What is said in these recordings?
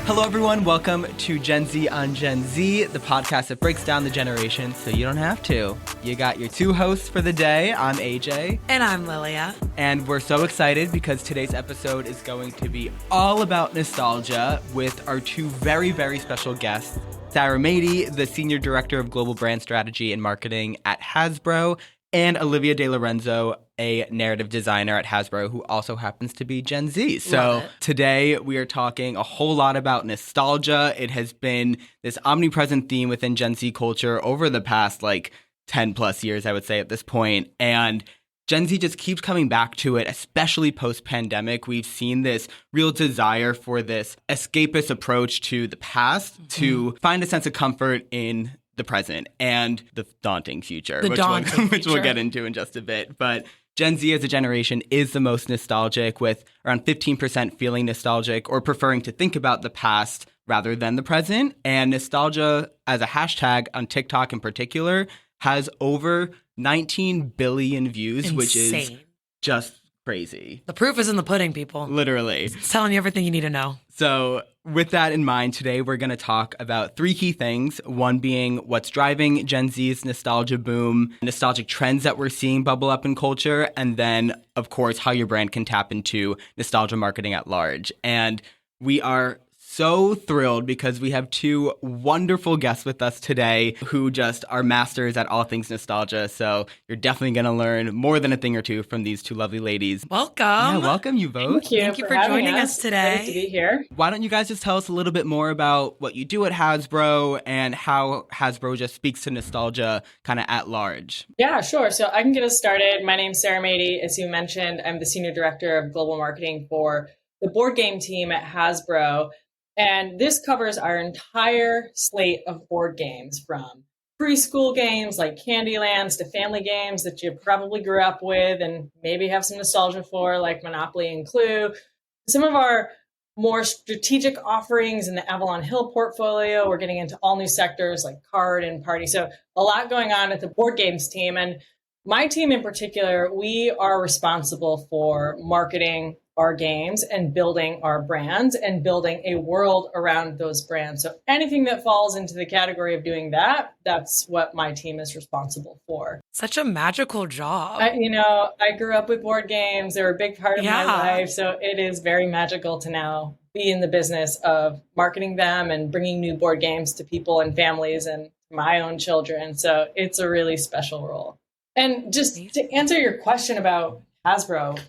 Hello, everyone. Welcome to Gen Z on Gen Z, the podcast that breaks down the generation so you don't have to. You got your two hosts for the day. I'm AJ. And I'm Lilia. And we're so excited because today's episode is going to be all about nostalgia with our two very, very special guests. Sarah Madey, the Senior Director of Global Brand Strategy and Marketing at Hasbro, and Olivia DeLorenzo, a narrative designer at Hasbro who also happens to be Gen Z. So today we are talking a whole lot about nostalgia. It has been this omnipresent theme within Gen Z culture over the past 10 plus years, I would say at this point. And Gen Z just keeps coming back to it, especially post-pandemic. We've seen this real desire for this escapist approach to the past to find a sense of comfort in the present and the daunting future, which we'll get into in just a bit. But Gen Z as a generation is the most nostalgic, with around 15% feeling nostalgic or preferring to think about the past rather than the present. And nostalgia as a hashtag on TikTok in particular has over 19 billion views, which is just crazy. The proof is in the pudding, people. Literally. It's telling you everything you need to know. So with that in mind, today we're going to talk about three key things. One being what's driving Gen Z's nostalgia boom, nostalgic trends that we're seeing bubble up in culture, and then, of course, how your brand can tap into nostalgia marketing at large. And we are so thrilled because we have two wonderful guests with us today who just are masters at all things nostalgia. So you're definitely going to learn more than a thing or two from these two lovely ladies. Welcome. Yeah, welcome you both. Thank you for joining us today. Great to be here. Why don't you guys just tell us a little bit more about what you do at Hasbro and how Hasbro just speaks to nostalgia kind of at large? Yeah, sure. So I can get us started. My name's Sarah Madey. As you mentioned, I'm the Senior Director of Global Marketing for the board game team at Hasbro. And this covers our entire slate of board games, from preschool games like Candylands to family games that you probably grew up with and maybe have some nostalgia for, like Monopoly and Clue. Some of our more strategic offerings in the Avalon Hill portfolio, we're getting into all new sectors like card and party. So a lot going on at the board games team. And my team in particular, we are responsible for marketing our games and building our brands and building a world around those brands. So anything that falls into the category of doing that, that's what my team is responsible for. Such a magical job. I grew up with board games. They're a big part of my life. So it is very magical to now be in the business of marketing them and bringing new board games to people and families and my own children. So it's a really special role. And just to answer your question about Hasbro,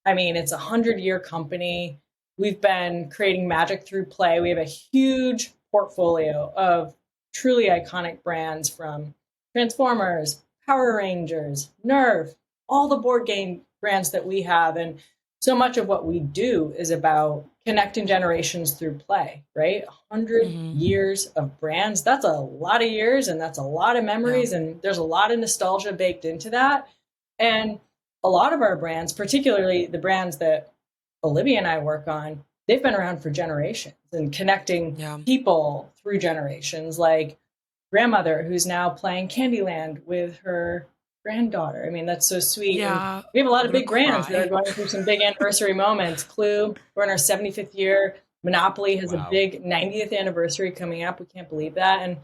I mean, it's a 100-year company. We've been creating magic through play. We have a huge portfolio of truly iconic brands, from Transformers, Power Rangers, Nerf, all the board game brands that we have. And so much of what we do is about connecting generations through play, right? 100 years of brands. That's a lot of years, and that's a lot of memories. Yeah. And there's a lot of nostalgia baked into that. And a lot of our brands, particularly the brands that Olivia and I work on, they've been around for generations and connecting people through generations, like grandmother who's now playing Candyland with her granddaughter. I mean, that's so sweet. Yeah. And we have a lot of big brands that are going through some big anniversary moments. Clue, we're in our 75th year. Monopoly has a big 90th anniversary coming up. We can't believe that. And,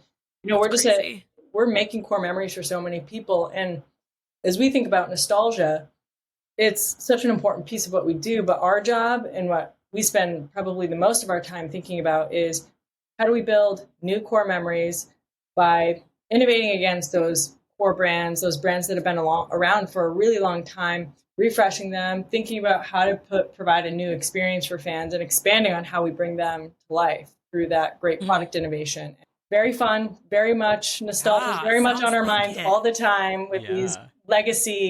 we're making core memories for so many people. And as we think about nostalgia, it's such an important piece of what we do, but our job and what we spend probably the most of our time thinking about is how do we build new core memories by innovating against those core brands, those brands that have been around for a really long time, refreshing them, thinking about how to provide a new experience for fans, and expanding on how we bring them to life through that great product innovation. Very fun, very much nostalgia, very much on our minds all the time with these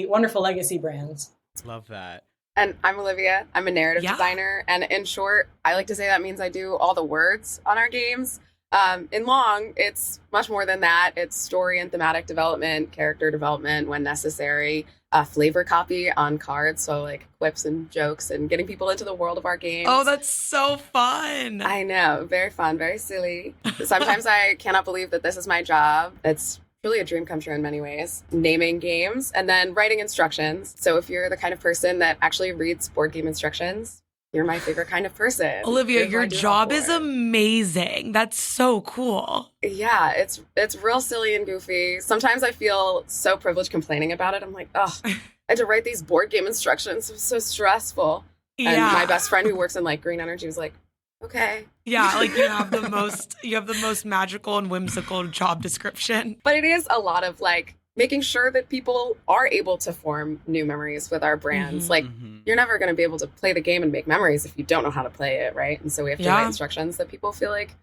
wonderful legacy brands. Love that. And I'm Olivia. I'm a narrative designer. And in short, I like to say that means I do all the words on our games. In long, it's much more than that. It's story and thematic development, character development when necessary, flavor copy on cards. So like quips and jokes and getting people into the world of our games. Oh, that's so fun. I know. Very fun. Very silly. Sometimes I cannot believe that this is my job. It's really a dream come true in many ways. Naming games and then writing instructions. So if you're the kind of person that actually reads board game instructions, you're my favorite kind of person. Olivia, your job is amazing. That's so cool. Yeah, it's real silly and goofy. Sometimes I feel so privileged complaining about it. I'm like, oh, I had to write these board game instructions. It was so stressful. Yeah. And my best friend who works in like green energy was like, okay. Yeah, like you have the most magical and whimsical job description. But it is a lot of like making sure that people are able to form new memories with our brands. Mm-hmm. Like you're never going to be able to play the game and make memories if you don't know how to play it, right? And so we have to write instructions that people feel like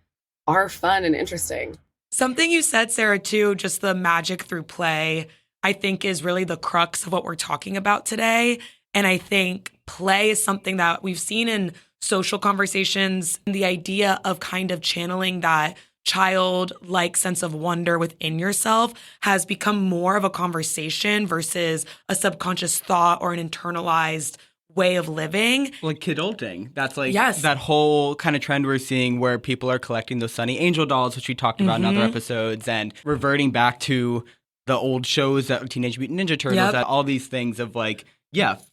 are fun and interesting. Something you said, Sarah, too, just the magic through play, I think is really the crux of what we're talking about today. And I think play is something that we've seen in social conversations, the idea of kind of channeling that childlike sense of wonder within yourself has become more of a conversation versus a subconscious thought or an internalized way of living. Like kidulting. That's like that whole kind of trend we're seeing where people are collecting those Sunny Angel dolls, which we talked about in other episodes, and reverting back to the old shows, that Teenage Mutant Ninja Turtles, that all these things of like,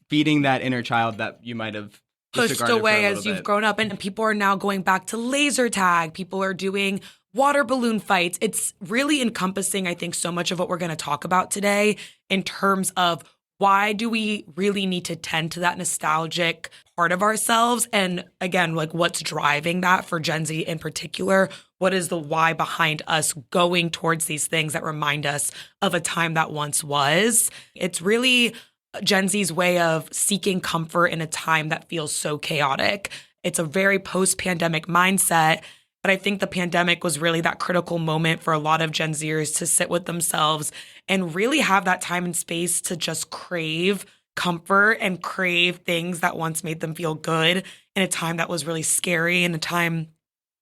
feeding that inner child that you might have pushed away as you've grown up. And people are now going back to laser tag. People are doing water balloon fights. It's really encompassing, I think, so much of what we're going to talk about today in terms of why do we really need to tend to that nostalgic part of ourselves? And again, like what's driving that for Gen Z in particular? What is the why behind us going towards these things that remind us of a time that once was? It's really Gen Z's way of seeking comfort in a time that feels so chaotic. It's a very post-pandemic mindset. But I think the pandemic was really that critical moment for a lot of Gen Zers to sit with themselves and really have that time and space to just crave comfort and crave things that once made them feel good in a time that was really scary and a time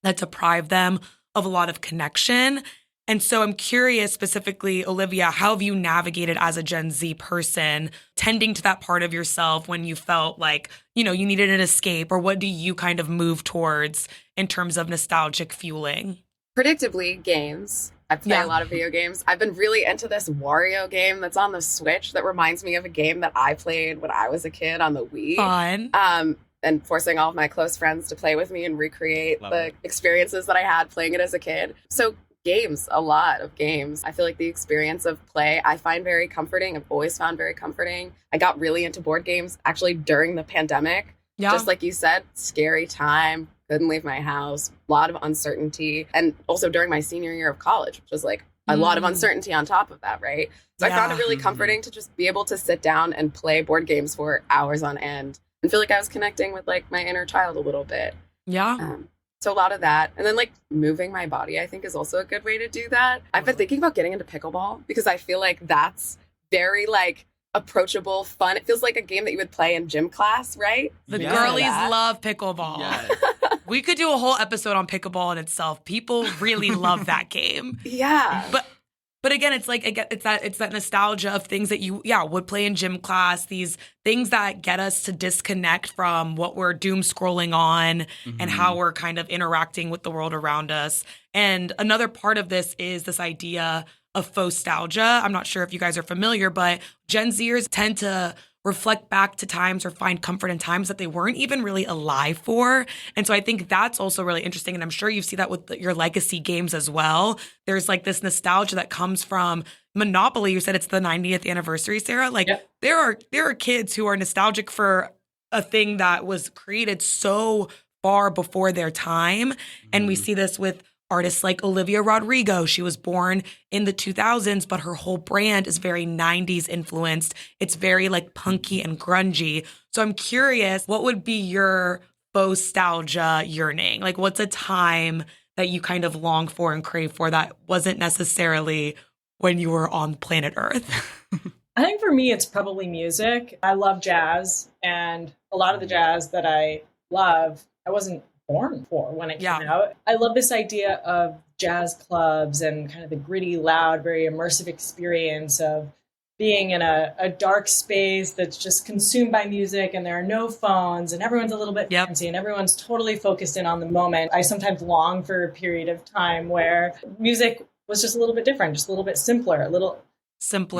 that deprived them of a lot of connection. And so I'm curious specifically, Olivia, how have you navigated as a Gen Z person tending to that part of yourself when you felt like, you needed an escape, or what do you kind of move towards in terms of nostalgic fueling? Predictably, games. I play a lot of video games. I've been really into this Wario game that's on the Switch that reminds me of a game that I played when I was a kid on the Wii. Fun. And forcing all of my close friends to play with me and recreate the experiences that I had playing it as a kid. So games, a lot of games. I feel like the experience of play I find very comforting. I've always found very comforting. I got really into board games actually during the pandemic. Yeah. Just like you said, scary time, couldn't leave my house, a lot of uncertainty. And also during my senior year of college, which was like a lot of uncertainty on top of that, right? So I found it really comforting to just be able to sit down and play board games for hours on end and feel like I was connecting with like my inner child a little bit. Yeah. So a lot of that. And then like moving my body, I think is also a good way to do that. I've been thinking about getting into pickleball because I feel like that's very like approachable, fun. It feels like a game that you would play in gym class, right? The girlies love pickleball. Yes. We could do a whole episode on pickleball in itself. People really love that game. Yeah. But again, it's like it's that nostalgia of things that you would play in gym class, these things that get us to disconnect from what we're doom scrolling on and how we're kind of interacting with the world around us. And another part of this is this idea of faux nostalgia. I'm not sure if you guys are familiar, but Gen Zers tend to reflect back to times or find comfort in times that they weren't even really alive for. And so I think that's also really interesting. And I'm sure you see that with your legacy games as well. There's like this nostalgia that comes from Monopoly. You said it's the 90th anniversary, Sarah. Like there are kids who are nostalgic for a thing that was created so far before their time. And we see this with artists like Olivia Rodrigo. She was born in the 2000s, but her whole brand is very 90s influenced. It's very like punky and grungy. So I'm curious, what would be your faux nostalgia yearning? Like what's a time that you kind of long for and crave for that wasn't necessarily when you were on planet Earth? I think for me, it's probably music. I love jazz, and a lot of the jazz that I love, I wasn't born for when it came out. I love this idea of jazz clubs and kind of the gritty, loud, very immersive experience of being in a dark space that's just consumed by music, and there are no phones, and everyone's a little bit fancy, and everyone's totally focused in on the moment. I sometimes long for a period of time where music was just a little bit different, just a little bit simpler,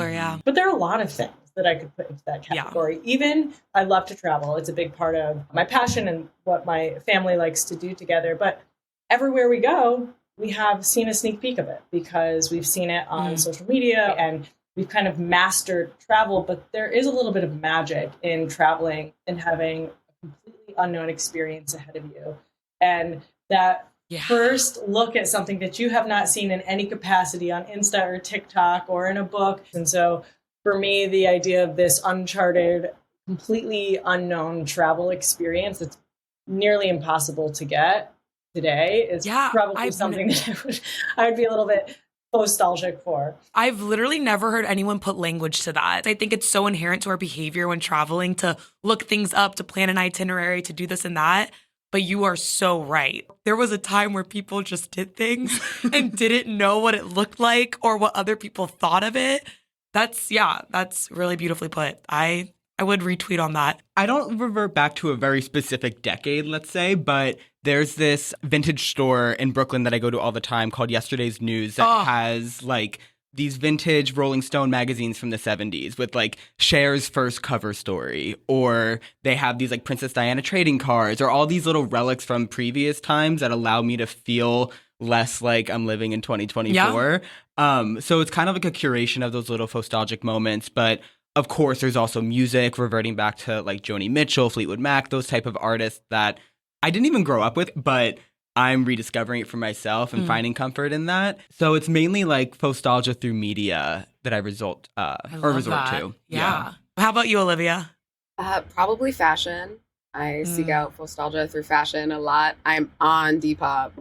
yeah. But there are a lot of things that I could put into that category. Even I love to travel. It's a big part of my passion and what my family likes to do together. But everywhere we go, we have seen a sneak peek of it because we've seen it on social media and we've kind of mastered travel. But there is a little bit of magic in traveling and having a completely unknown experience ahead of you. And that first look at something that you have not seen in any capacity on Insta or TikTok or in a book. And so for me, the idea of this uncharted, completely unknown travel experience that's nearly impossible to get today is probably something that I would be a little bit nostalgic for. I've literally never heard anyone put language to that. I think it's so inherent to our behavior when traveling to look things up, to plan an itinerary, to do this and that. But you are so right. There was a time where people just did things and didn't know what it looked like or what other people thought of it. That's really beautifully put. I would retweet on that. I don't revert back to a very specific decade, let's say, but there's this vintage store in Brooklyn that I go to all the time called Yesterday's News that has like these vintage Rolling Stone magazines from the 70s with like Cher's first cover story, or they have these like Princess Diana trading cards, or all these little relics from previous times that allow me to feel less like I'm living in 2024. So it's kind of like a curation of those little nostalgic moments. But of course, there's also music reverting back to like Joni Mitchell, Fleetwood Mac, those type of artists that I didn't even grow up with, but I'm rediscovering it for myself and finding comfort in that. So it's mainly like nostalgia through media that I resort to. Yeah. How about you, Olivia? Probably fashion. I seek out nostalgia through fashion a lot. I'm on Depop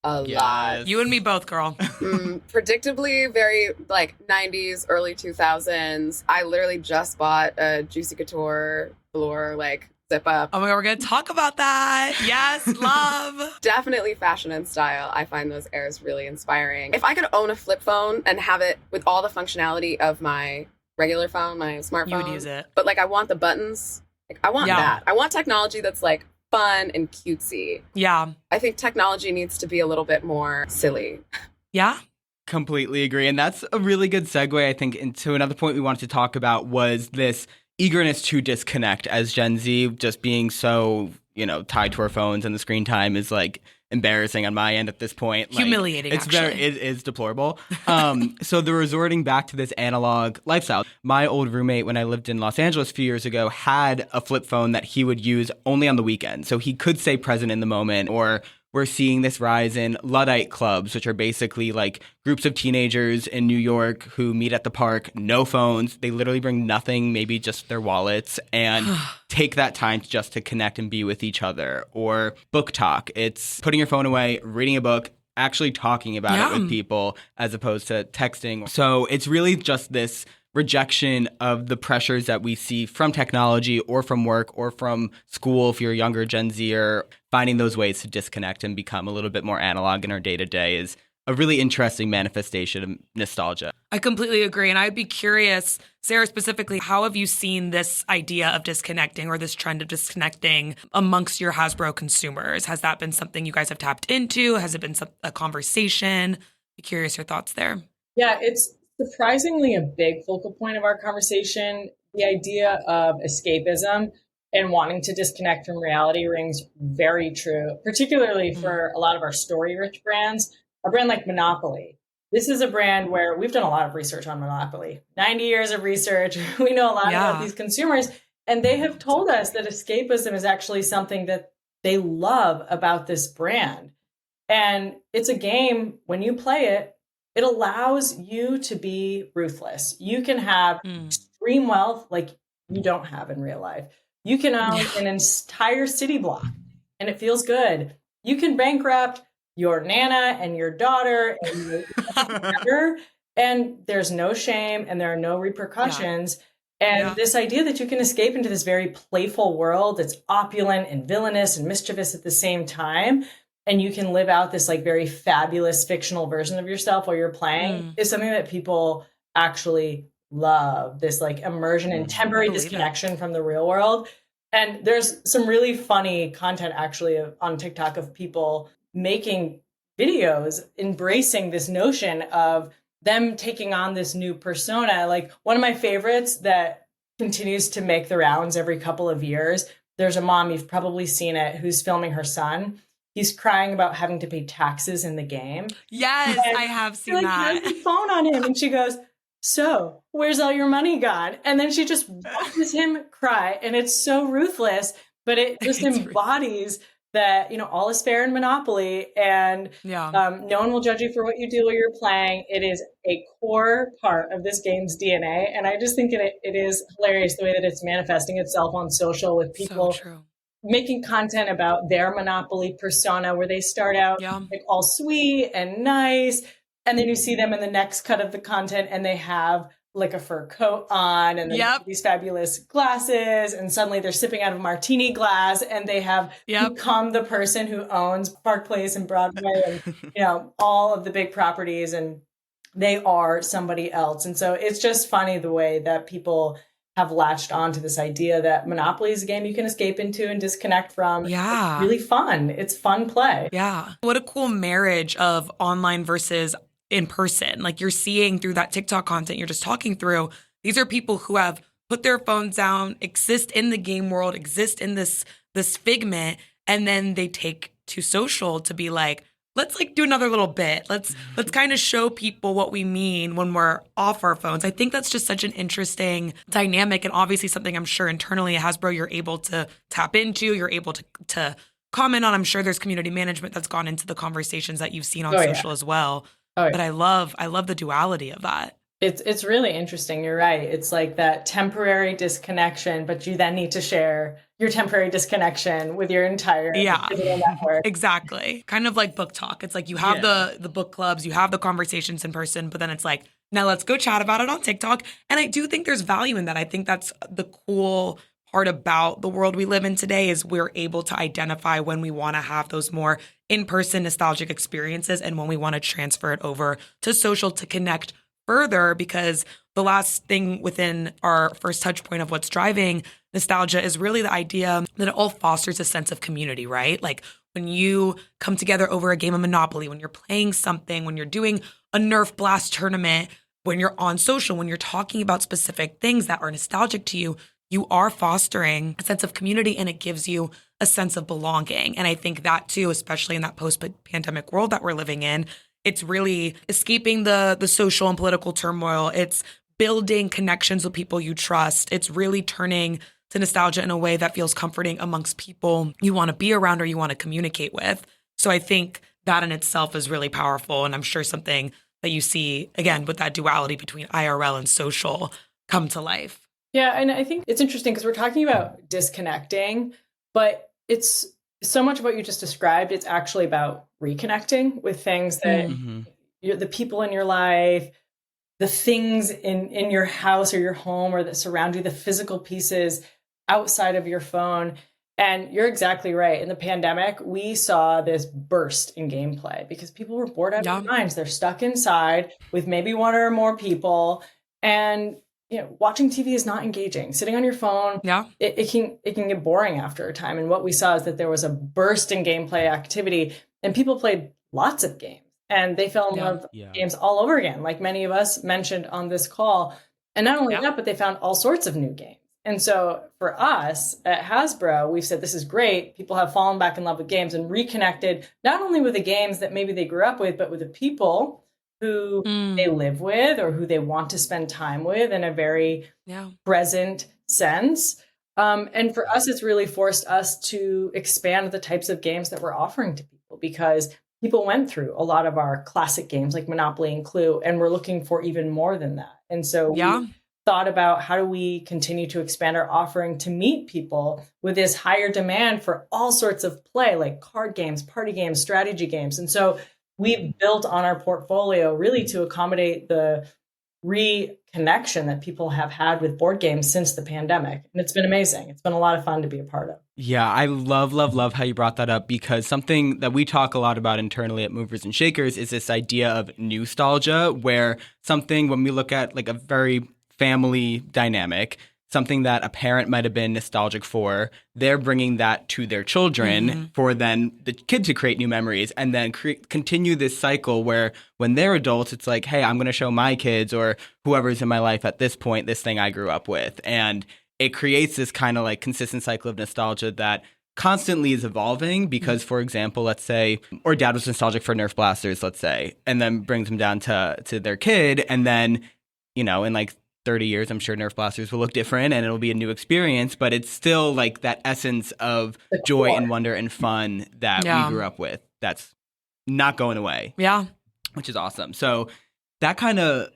a lot. You and me both, girl. Predictably, very like 90s, early 2000s. I literally just bought a Juicy Couture velour like zip up. Oh my God, we're going to talk about that. Yes, love. Definitely fashion and style. I find those eras really inspiring. If I could own a flip phone and have it with all the functionality of my regular phone, my smartphone. You would use it. But like I want the buttons. Like I want that. I want technology that's like fun and cutesy. Yeah. I think technology needs to be a little bit more silly. Yeah. Completely agree. And that's a really good segue, I think, into another point we wanted to talk about was this eagerness to disconnect as Gen Z, just being so, tied to our phones, and the screen time is like embarrassing on my end at this point. Humiliating, it is deplorable. So they're resorting back to this analog lifestyle. My old roommate, when I lived in Los Angeles a few years ago, had a flip phone that he would use only on the weekend. So he could stay present in the moment. Or we're seeing this rise in Luddite clubs, which are basically like groups of teenagers in New York who meet at the park, no phones. They literally bring nothing, maybe just their wallets, and take that time just to connect and be with each other. Or book talk. It's putting your phone away, reading a book, actually talking about it with people as opposed to texting. So it's really just this rejection of the pressures that we see from technology or from work or from school if you're a younger Gen Zer. Finding those ways to disconnect and become a little bit more analog in our day-to-day is a really interesting manifestation of nostalgia. I completely agree. And I'd be curious, Sarah, specifically, how have you seen this idea of disconnecting or this trend of disconnecting amongst your Hasbro consumers? Has that been something you guys have tapped into? Has it been a conversation? Be curious your thoughts there. Yeah, it's surprisingly a big focal point of our conversation. The idea of escapism and wanting to disconnect from reality rings very true, particularly for a lot of our story-rich brands. A brand like Monopoly. This is a brand where we've done a lot of research on Monopoly. 90 years of research. We know a lot about these consumers. And they have told us that escapism is actually something that they love about this brand. And it's a game, when you play it, it allows you to be ruthless. You can have extreme wealth like you don't have in real life. You can own an entire city block and it feels good. You can bankrupt your Nana and your daughter and your daughter, and there's no shame and there are no repercussions. And this idea that you can escape into this very playful world that's opulent and villainous and mischievous at the same time, and you can live out this like very fabulous fictional version of yourself while you're playing is something that people actually love. This like immersion and temporary disconnection from the real world. And there's some really funny content actually on TikTok of people making videos embracing this notion of them taking on this new persona. Like one of my favorites that continues to make the rounds every couple of years. There's a mom, you've probably seen it, who's filming her son. He's crying about having to pay taxes in the game. Yes, I have seen that. Has the phone on him, and she goes, "So, where's all your money gone?" And then she just watches him cry, and it's so ruthless, but it just embodies that, all is fair in Monopoly, and no one will judge you for what you do while you're playing. It is a core part of this game's DNA, and I just think it is hilarious the way that it's manifesting itself on social with people making content about their Monopoly persona, where they start out like all sweet and nice, and then you see them in the next cut of the content and they have like a fur coat on and these fabulous glasses, and suddenly they're sipping out of a martini glass, and they have become the person who owns Park Place and Broadway and all of the big properties, and they are somebody else. And so it's just funny the way that people have latched on to this idea that Monopoly is a game you can escape into and disconnect from. Yeah. It's really fun. It's fun play. Yeah. What a cool marriage of online versus in person. Like you're seeing through that TikTok content you're just talking through, these are people who have put their phones down, exist in the game world, exist in this figment, and then they take to social to be like, let's like do another little bit. Let's kind of show people what we mean when we're off our phones. I think that's just such an interesting dynamic, and obviously something I'm sure internally at Hasbro you're able to tap into, you're able to comment on. I'm sure there's community management that's gone into the conversations that you've seen on social as well. But I love the duality of that. It's really interesting. You're right. It's like that temporary disconnection, but you then need to share your temporary disconnection with your entire digital network. Exactly. Kind of like book talk. It's like you have the book clubs, you have the conversations in person, but then it's like, now let's go chat about it on TikTok. And I do think there's value in that. I think that's the cool part about the world we live in today is we're able to identify when we want to have those more in-person nostalgic experiences and when we want to transfer it over to social to connect further, because the last thing within our first touch point of what's driving nostalgia is really the idea that it all fosters a sense of community, right? Like when you come together over a game of Monopoly, when you're playing something, when you're doing a Nerf Blast tournament, when you're on social, when you're talking about specific things that are nostalgic to you, you are fostering a sense of community, and it gives you a sense of belonging. And I think that too, especially in that post-pandemic world that we're living in, it's really escaping the social and political turmoil. It's building connections with people you trust. It's really turning to nostalgia in a way that feels comforting amongst people you want to be around or you want to communicate with. So I think that in itself is really powerful. And I'm sure something that you see, again, with that duality between IRL and social come to life. Yeah, and I think it's interesting because we're talking about disconnecting, but it's so much of what you just described. It's actually about reconnecting with things that the people in your life, the things in your house or your home or that surround you, the physical pieces outside of your phone. And you're exactly right. In the pandemic, we saw this burst in gameplay because people were bored out of their minds. They're stuck inside with maybe one or more people, and watching TV is not engaging. Sitting on your phone, it can get boring after a time. And what we saw is that there was a burst in gameplay activity, and people played lots of games, and they fell in love with games all over again, like many of us mentioned on this call. And not only that, but they found all sorts of new games. And so for us at Hasbro, we've said this is great. People have fallen back in love with games and reconnected, not only with the games that maybe they grew up with, but with the people who they live with or who they want to spend time with in a very present sense. And for us, it's really forced us to expand the types of games that we're offering to people, because people went through a lot of our classic games like Monopoly and Clue, and we're looking for even more than that. And so we thought about how do we continue to expand our offering to meet people with this higher demand for all sorts of play, like card games, party games, strategy games. And so we've built on our portfolio really to accommodate the reconnection that people have had with board games since the pandemic. And it's been amazing. It's been a lot of fun to be a part of. Yeah, I love how you brought that up, because something that we talk a lot about internally at Movers+Shakers is this idea of nostalgia, where something, when we look at like a very family dynamic, something that a parent might have been nostalgic for, they're bringing that to their children for then the kid to create new memories and then continue this cycle where when they're adults, it's like, hey, I'm going to show my kids or whoever's in my life at this point, this thing I grew up with. And it creates this kind of like consistent cycle of nostalgia that constantly is evolving because, for example, let's say, or dad was nostalgic for Nerf blasters, let's say, and then brings them down to their kid. And then, you know, in like 30 years, I'm sure Nerf blasters will look different and it'll be a new experience, but it's still like that essence of joy and wonder and fun that we grew up with. That's not going away. Yeah. Which is awesome. So that kind of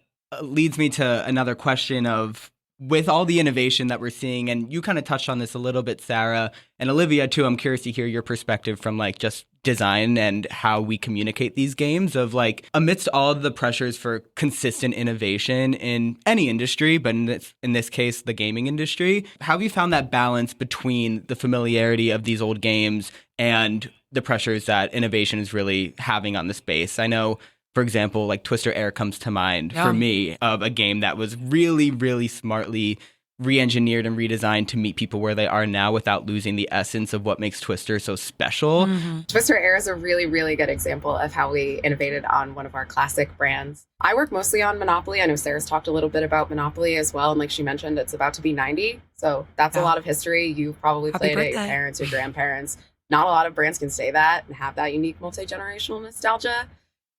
leads me to another question of, with all the innovation that we're seeing, and you kind of touched on this a little bit, Sarah, and Olivia too, I'm curious to hear your perspective from like just design and how we communicate these games of like amidst all of the pressures for consistent innovation in any industry, but in this case, the gaming industry, how have you found that balance between the familiarity of these old games and the pressures that innovation is really having on the space? I know, for example, like Twister Air comes to mind for me, of a game that was really, really smartly re-engineered and redesigned to meet people where they are now without losing the essence of what makes Twister so special. Twister Air is a really, really good example of how we innovated on one of our classic brands. I work mostly on Monopoly. I know Sarah's talked a little bit about Monopoly as well. And like she mentioned, it's about to be 90. So that's a lot of history. You've probably played it, your parents, your grandparents. Not a lot of brands can say that and have that unique multi-generational nostalgia.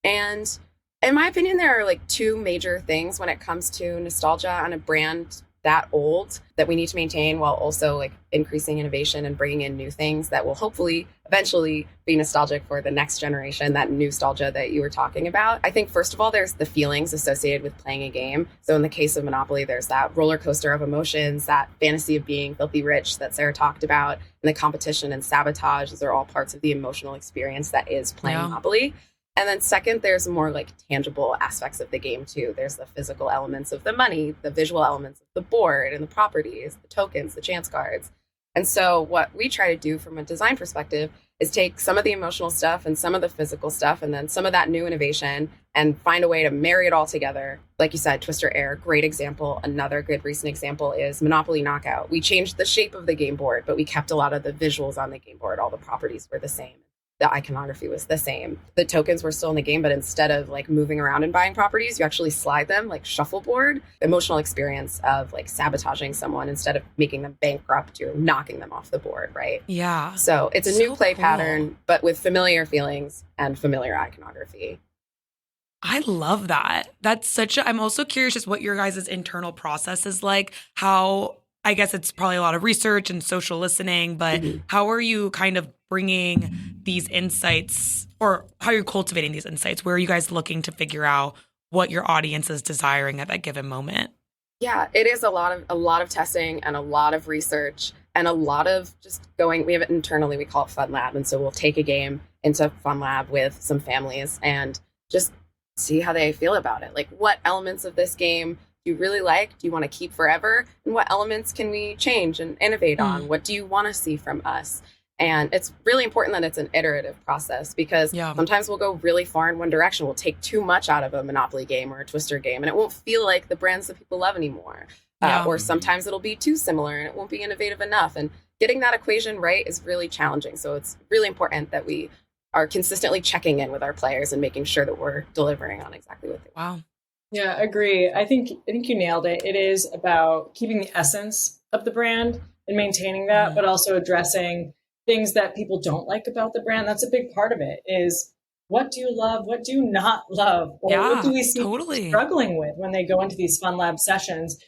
And in my opinion, there are like two major things when it comes to nostalgia on a brand that old that we need to maintain while also like increasing innovation and bringing in new things that will hopefully eventually be nostalgic for the next generation, that nostalgia that you were talking about. I think, first of all, there's the feelings associated with playing a game. So in the case of Monopoly, there's that roller coaster of emotions, that fantasy of being filthy rich that Sarah talked about, and the competition and sabotage. Those are all parts of the emotional experience that is playing Monopoly. And then second, there's more like tangible aspects of the game too. There's the physical elements of the money, the visual elements of the board and the properties, the tokens, the chance cards. And so what we try to do from a design perspective is take some of the emotional stuff and some of the physical stuff and then some of that new innovation and find a way to marry it all together. Like you said, Twister Air, great example. Another good recent example is Monopoly Knockout. We changed the shape of the game board, but we kept a lot of the visuals on the game board. All the properties were the same. The iconography was the same. The tokens were still in the game, but instead of like moving around and buying properties, you actually slide them like shuffleboard. Emotional experience of like sabotaging someone instead of making them bankrupt, you're knocking them off the board, right? Yeah. So it's a new play pattern, but with familiar feelings and familiar iconography. I love that. I'm also curious just what your guys' internal process is like, how, I guess it's probably a lot of research and social listening, but how are you kind of bringing these insights, or how you're cultivating these insights? Where are you guys looking to figure out what your audience is desiring at that given moment? Yeah, it is a lot of testing and a lot of research and a lot of just going. We have it internally, we call it Fun Lab. And so we'll take a game into Fun Lab with some families and just see how they feel about it. Like, what elements of this game do you really like? Do you want to keep forever? And what elements can we change and innovate on? What do you want to see from us? And it's really important that it's an iterative process because sometimes we'll go really far in one direction. We'll take too much out of a Monopoly game or a Twister game, and it won't feel like the brands that people love anymore. Or sometimes it'll be too similar and it won't be innovative enough. And getting that equation right is really challenging. So it's really important that we are consistently checking in with our players and making sure that we're delivering on exactly what they want. Wow. Yeah, agree. I think you nailed it. It is about keeping the essence of the brand and maintaining that, but also addressing things that people don't like about the brand. That's a big part of it, is what do you love? What do you not love? Or what do we see people struggling with when they go into these Fun Lab sessions?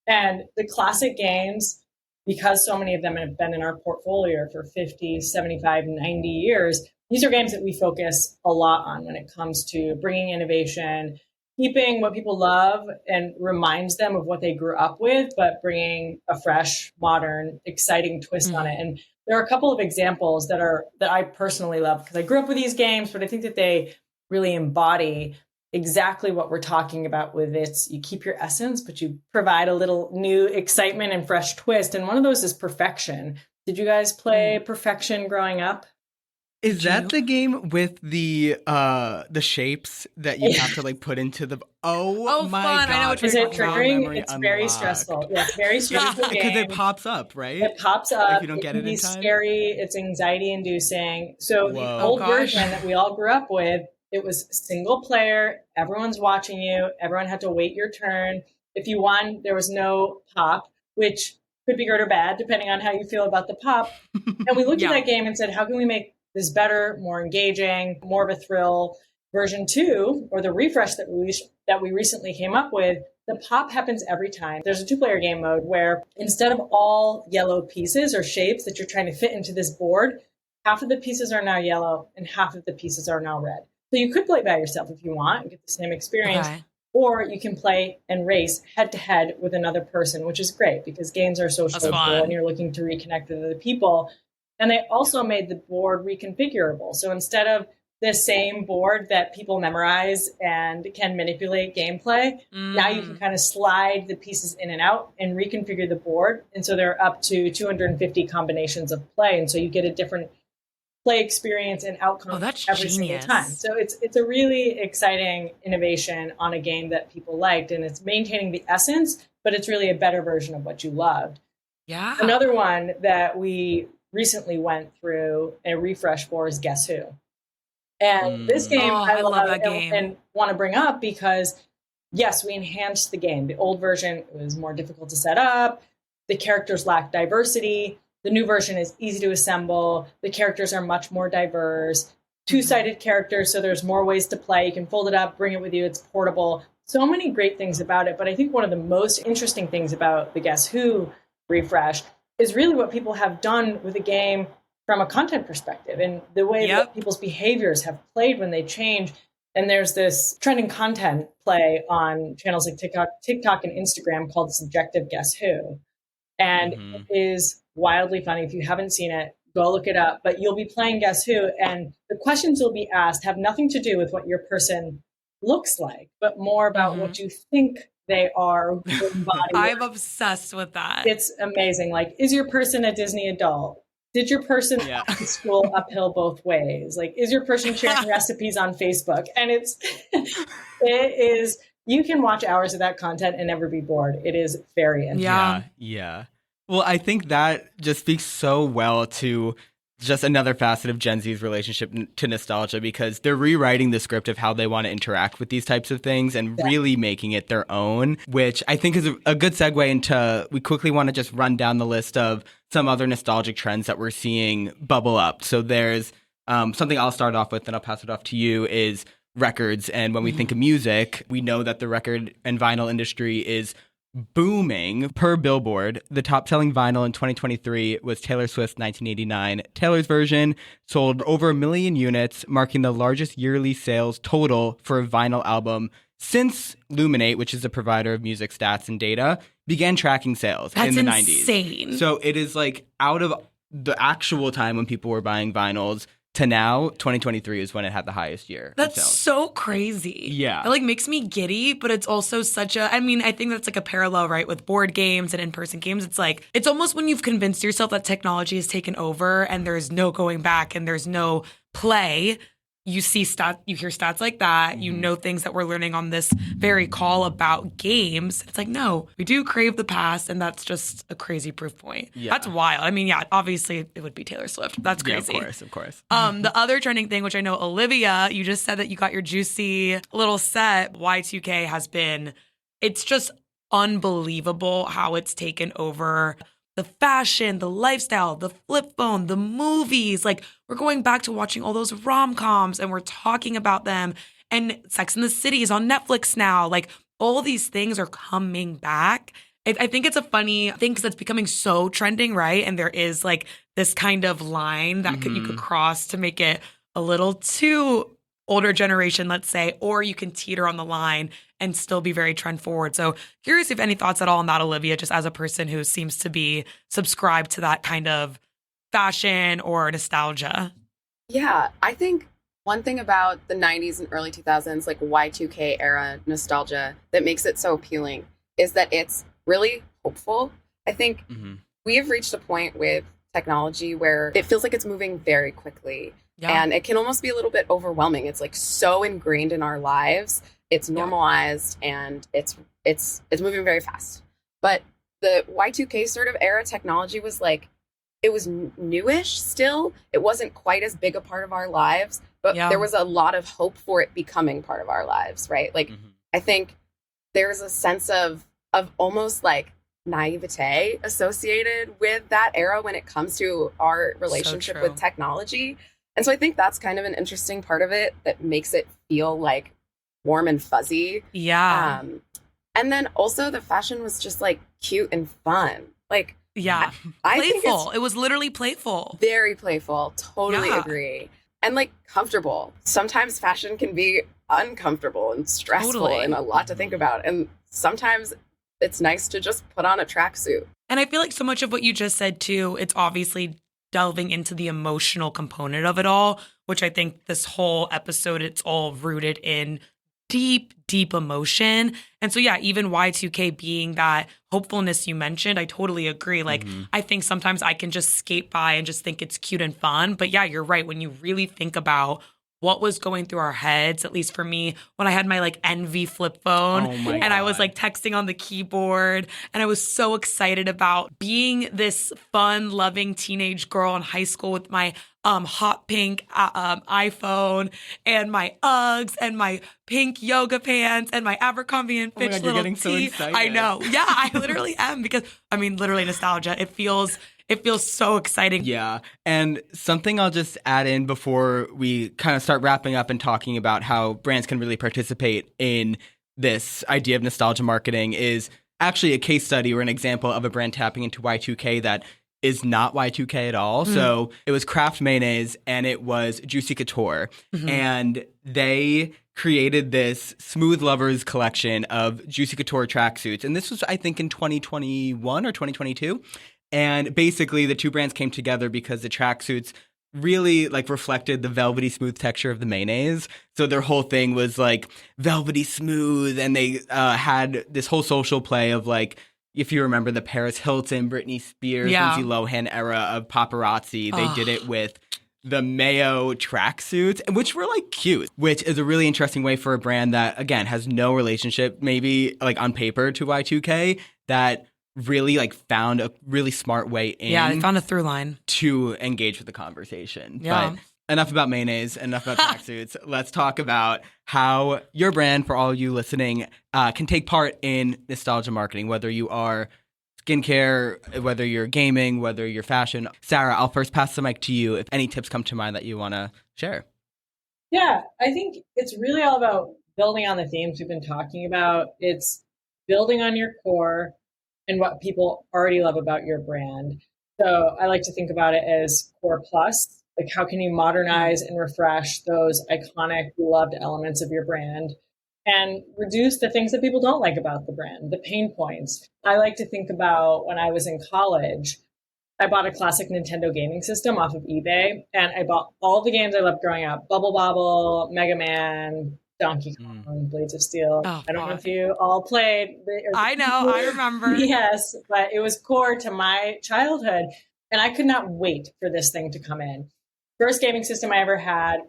And the classic games, because so many of them have been in our portfolio for 50, 75, 90 years, these are games that we focus a lot on when it comes to bringing innovation, keeping what people love and reminds them of what they grew up with, but bringing a fresh, modern, exciting twist on it. And there are a couple of examples that I personally love because I grew up with these games, but I think that they really embody exactly what we're talking about with this. You keep your essence, but you provide a little new excitement and fresh twist. And one of those is Perfection. Did you guys play Perfection growing up? Is that the game with the shapes that you have to like put into the? Oh my fun. God! I know what Is you're it triggering? It's very stressful. Yeah, it's very stressful game. Because it pops up, right? It pops up. If you don't get it in time. Scary. It's anxiety inducing. So the old gosh. version that we all grew up with, it was single player. Everyone's watching you. Everyone had to wait your turn. If you won, there was no pop, which could be good or bad, depending on how you feel about the pop. And we looked at that game and said, how can we make this better, more engaging, more of a thrill? Version 2, or the refresh that we recently came up with, the pop happens every time. There's a 2-player game mode where instead of all yellow pieces or shapes that you're trying to fit into this board, half of the pieces are now yellow and half of the pieces are now red. So you could play by yourself if you want and get the same experience. Okay. Or you can play and race head to head with another person, which is great because games are sociable and you're looking to reconnect with other people. And they also made the board reconfigurable. So instead of the same board that people memorize and can manipulate gameplay, now you can kind of slide the pieces in and out and reconfigure the board. And so there are up to 250 combinations of play. And so you get a different play experience and outcome every single time. So it's a really exciting innovation on a game that people liked, and it's maintaining the essence, but it's really a better version of what you loved. Yeah. Another one that we recently went through a refresh for is Guess Who? And this game I love that game and want to bring up because yes, we enhanced the game. The old version was more difficult to set up. The characters lack diversity. The new version is easy to assemble. The characters are much more diverse. 2-sided characters, so there's more ways to play. You can fold it up, bring it with you. It's portable. So many great things about it. But I think one of the most interesting things about the Guess Who refresh is really what people have done with the game from a content perspective and the way that people's behaviors have played when they change. And there's this trending content play on channels like TikTok and Instagram called Subjective Guess Who. And it is wildly funny. If you haven't seen it, go look it up. But you'll be playing Guess Who, and the questions you'll be asked have nothing to do with what your person looks like, but more about what you think they are. I'm obsessed with that. It's amazing. Like, is your person a Disney adult? Did your person school uphill both ways? Like, is your person sharing recipes on Facebook? And it is, you can watch hours of that content and never be bored. It is very interesting. Yeah. Well, I think that just speaks so well to just another facet of Gen Z's relationship to nostalgia, because they're rewriting the script of how they want to interact with these types of things and really making it their own, which I think is a good segue into, we quickly want to just run down the list of some other nostalgic trends that we're seeing bubble up. So there's something I'll start off with and I'll pass it off to you is records. And when we think of music, we know that the record and vinyl industry is booming. Per Billboard, the top-selling vinyl in 2023 was Taylor Swift's 1989 Taylor's Version, sold over 1 million units, marking the largest yearly sales total for a vinyl album since Luminate, which is a provider of music stats and data, began tracking sales in the 90s. That's insane. So it is like out of the actual time when people were buying vinyls to now, 2023 is when it had the highest year. That's so crazy. Yeah. It like makes me giddy, but it's also such a, I mean, I think that's like a parallel, right, with board games and in-person games. It's like, it's almost when you've convinced yourself that technology has taken over and there's no going back and there's no play. You see stats, you hear stats like that, you know things that we're learning on this very call about games. It's like, no, we do crave the past, and that's just a crazy proof point. Yeah. That's wild. I mean, yeah, obviously it would be Taylor Swift. That's crazy. Yeah, of course. The other trending thing, which I know, Olivia, you just said that you got your juicy little set. Y2K has been, it's just unbelievable how it's taken over the fashion, the lifestyle, the flip phone, the movies. Like, we're going back to watching all those rom-coms and we're talking about them. And Sex and the City is on Netflix now. Like, all these things are coming back. I think it's a funny thing because it's becoming so trending, right? And there is like this kind of line that you could cross to make it a little too older generation, let's say, or you can teeter on the line and still be very trend forward. So curious if any thoughts at all on that, Olivia, just as a person who seems to be subscribed to that kind of fashion or nostalgia. Yeah, I think one thing about the 90s and early 2000s, like Y2K era nostalgia that makes it so appealing is that it's really hopeful. I think we have reached a point with technology where it feels like it's moving very quickly. And it can almost be a little bit overwhelming. It's like so ingrained in our lives. It's normalized and it's moving very fast. But the Y2K sort of era technology was like, it was newish still. It wasn't quite as big a part of our lives, but there was a lot of hope for it becoming part of our lives, right? Like, I think there's a sense of almost like naivete associated with that era when it comes to our relationship with technology. And so I think that's kind of an interesting part of it that makes it feel like warm and fuzzy. Yeah. And then also the fashion was just like cute and fun. Like, I playful. Think it was literally playful. Very playful. Totally agree. And like comfortable. Sometimes fashion can be uncomfortable and stressful and a lot to think about. And sometimes it's nice to just put on a tracksuit. And I feel like so much of what you just said too, it's obviously delving into the emotional component of it all, which I think this whole episode, it's all rooted in deep, deep emotion. And so, yeah, even Y2K being that hopefulness you mentioned, I totally agree. Like, I think sometimes I can just skate by and just think it's cute and fun. But yeah, you're right. When you really think about what was going through our heads, at least for me, when I had my like Envy flip phone and I was like texting on the keyboard and I was so excited about being this fun, loving teenage girl in high school with my hot pink iPhone and my Uggs and my pink yoga pants and my Abercrombie and Fitch little tee. So excited. I know. Yeah, I literally am because, I mean, literally nostalgia. It feels so exciting. Yeah. And something I'll just add in before we kind of start wrapping up and talking about how brands can really participate in this idea of nostalgia marketing is actually a case study or an example of a brand tapping into Y2K that is not Y2K at all. So it was Kraft Mayonnaise and it was Juicy Couture. And they created this Smooth Lovers collection of Juicy Couture tracksuits. And this was, I think, in 2021 or 2022. And basically, the two brands came together because the tracksuits really like reflected the velvety smooth texture of the mayonnaise. So their whole thing was like velvety smooth, and they had this whole social play of like, if you remember the Paris Hilton, Britney Spears, Lindsay Lohan era of paparazzi, they did it with the mayo tracksuits, which were like cute, which is a really interesting way for a brand that, again, has no relationship, maybe like on paper, to Y2K, that really like found a really smart way in. Yeah, they found a through line to engage with the conversation. Yeah. But enough about mayonnaise, enough about tracksuits. Let's talk about how your brand, for all you listening, can take part in nostalgia marketing, whether you are skincare, whether you're gaming, whether you're fashion. Sarah, I'll first pass the mic to you if any tips come to mind that you want to share. Yeah, I think it's really all about building on the themes we've been talking about. It's building on your core and what people already love about your brand. So I like to think about it as core plus. Like, how can you modernize and refresh those iconic, beloved elements of your brand and reduce the things that people don't like about the brand, the pain points? I like to think about when I was in college, I bought a classic Nintendo gaming system off of eBay, and I bought all the games I loved growing up: Bubble Bobble, Mega Man, Donkey Kong, Blades of Steel. Oh, I don't know if you all played. I know, I remember. Yes, but it was core to my childhood, and I could not wait for this thing to come in. First gaming system I ever had.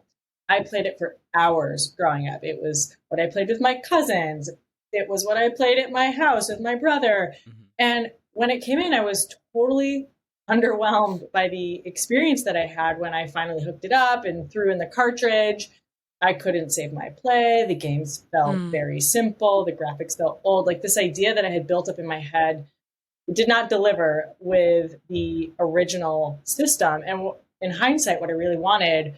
I played it for hours growing up. It was what I played with my cousins. It was what I played at my house with my brother. And when it came in, I was totally underwhelmed by the experience that I had when I finally hooked it up and threw in the cartridge. I couldn't save my play. The games felt very simple. The graphics felt old. Like, this idea that I had built up in my head did not deliver with the original system. And in hindsight, what I really wanted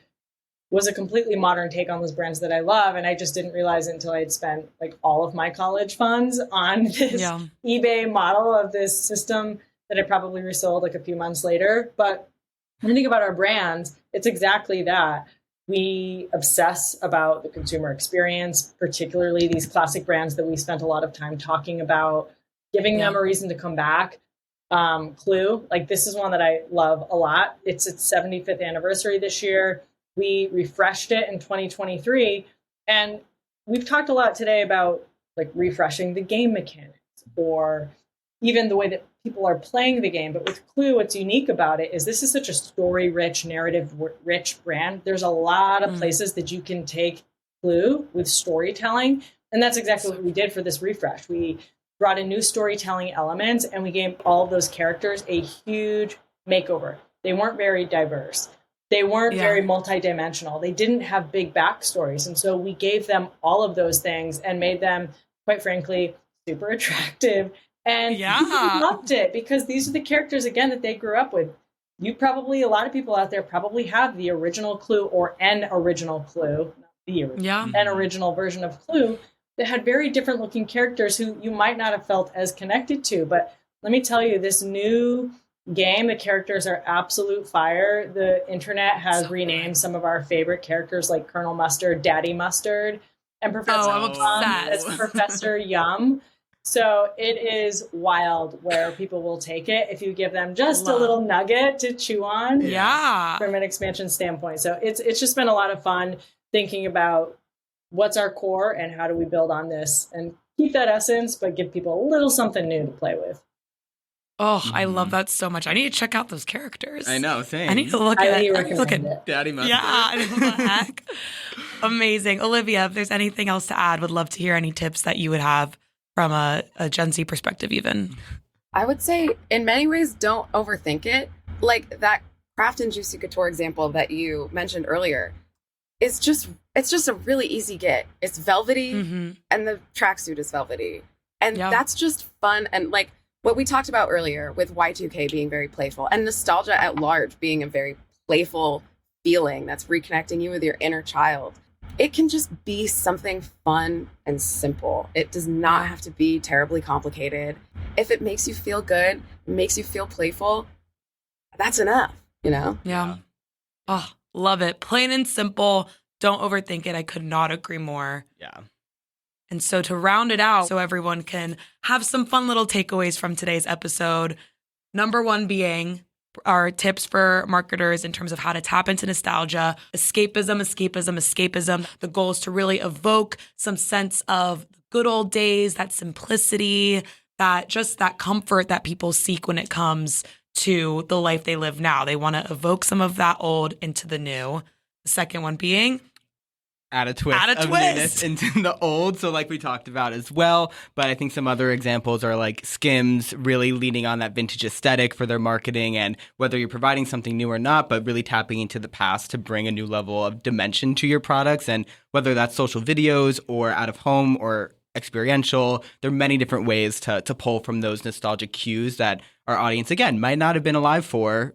was a completely modern take on those brands that I love. And I just didn't realize it until I had spent like all of my college funds on this eBay model of this system that I probably resold like a few months later. But when you think about our brands, it's exactly that. We obsess about the consumer experience, particularly these classic brands that we spent a lot of time talking about, giving them a reason to come back. Clue, like, this is one that I love a lot. It's its 75th anniversary this year. We refreshed it in 2023. And we've talked a lot today about like refreshing the game mechanics or even the way that people are playing the game. But with Clue, what's unique about it is this is such a story-rich, narrative-rich brand. There's a lot of places that you can take Clue with storytelling. And that's exactly what we did for this refresh. We brought in new storytelling elements, and we gave all of those characters a huge makeover. They weren't very diverse. They weren't very multidimensional. They didn't have big backstories. And so we gave them all of those things and made them, quite frankly, super attractive. And people loved it because these are the characters, again, that they grew up with. A lot of people out there probably have the original Clue or an original Clue, not the original, an original version of Clue that had very different looking characters who you might not have felt as connected to. But let me tell you, this new game, the characters are absolute fire. The internet has renamed some of our favorite characters like Colonel Mustard, Daddy Mustard, and Professor Yum as Professor Yum. So it is wild where people will take it if you give them just a little nugget to chew on from an expansion standpoint. So it's just been a lot of fun thinking about what's our core and how do we build on this and keep that essence, but give people a little something new to play with. Oh, I love that so much. I need to check out those characters. I know, same. I need to look at it. Daddy Mustard. Yeah, what the heck? Amazing. Olivia, if there's anything else to add, would love to hear any tips that you would have from a Gen Z perspective even. I would say in many ways, don't overthink it. Like that Craft and Juicy Couture example that you mentioned earlier, it's just a really easy get. It's velvety and the tracksuit is velvety. And that's just fun. And like what we talked about earlier with Y2K being very playful and nostalgia at large being a very playful feeling that's reconnecting you with your inner child. It can just be something fun and simple. It does not have to be terribly complicated. If it makes you feel good, makes you feel playful, that's enough, you know? Yeah. Oh, love it. Plain and simple. Don't overthink it. I could not agree more. Yeah. And so to round it out so everyone can have some fun little takeaways from today's episode, number one being our tips for marketers in terms of how to tap into nostalgia, escapism. The goal is to really evoke some sense of good old days, that simplicity, that comfort that people seek when it comes to the life they live now. They want to evoke some of that old into the new. The second one being add a twist of newness into the old. So like we talked about as well, but I think some other examples are like Skims really leaning on that vintage aesthetic for their marketing, and whether you're providing something new or not, but really tapping into the past to bring a new level of dimension to your products. And whether that's social videos or out of home or experiential, there are many different ways to pull from those nostalgic cues that our audience, again, might not have been alive for.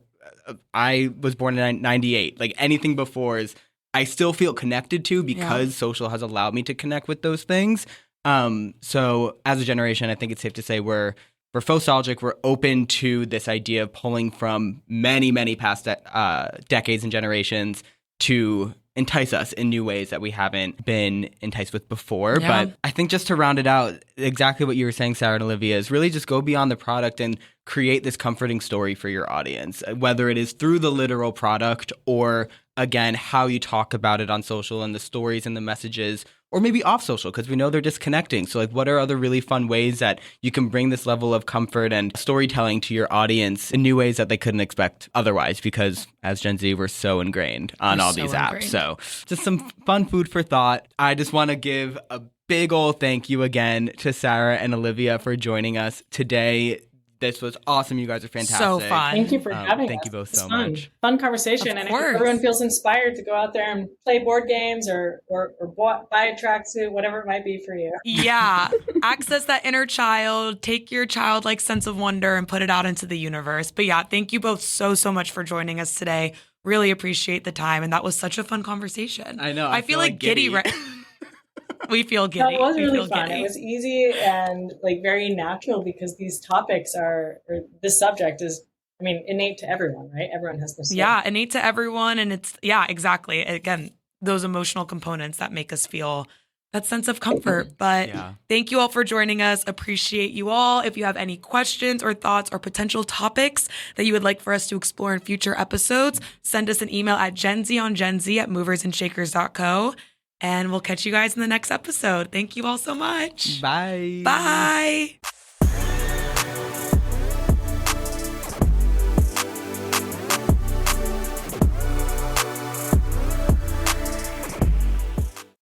I was born in 98. Like anything before is I still feel connected to because social has allowed me to connect with those things. So as a generation, I think it's safe to say we're nostalgic. We're open to this idea of pulling from many, many past decades and generations to entice us in new ways that we haven't been enticed with before. Yeah. But I think just to round it out, exactly what you were saying, Sarah and Olivia, is really just go beyond the product and create this comforting story for your audience, whether it is through the literal product or, again, how you talk about it on social and the stories and the messages, or maybe off social, because we know they're disconnecting. So like, what are other really fun ways that you can bring this level of comfort and storytelling to your audience in new ways that they couldn't expect otherwise? Because as Gen Z, we're so ingrained on all these apps. So just some fun food for thought. I just want to give a big old thank you again to Sarah and Olivia for joining us today. This was awesome. You guys are fantastic. So fun. Thank you for having us. Thank you both so much. Fun conversation. And I hope everyone feels inspired to go out there and play board games or buy a tracksuit, whatever it might be for you. Yeah. Access that inner child. Take your childlike sense of wonder and put it out into the universe. But yeah, thank you both so much for joining us today. Really appreciate the time. And that was such a fun conversation. I know. I feel like giddy right We feel giddy. No, it was really fun. Giddy. It was easy and like very natural because these topics or this subject is, I mean, innate to everyone, right? Everyone has this. Yeah, innate to everyone. And it's, exactly. Again, those emotional components that make us feel that sense of comfort. But thank you all for joining us. Appreciate you all. If you have any questions or thoughts or potential topics that you would like for us to explore in future episodes, send us an email at genzongenz@moversandshakers.co. And we'll catch you guys in the next episode. Thank you all so much. Bye. Bye.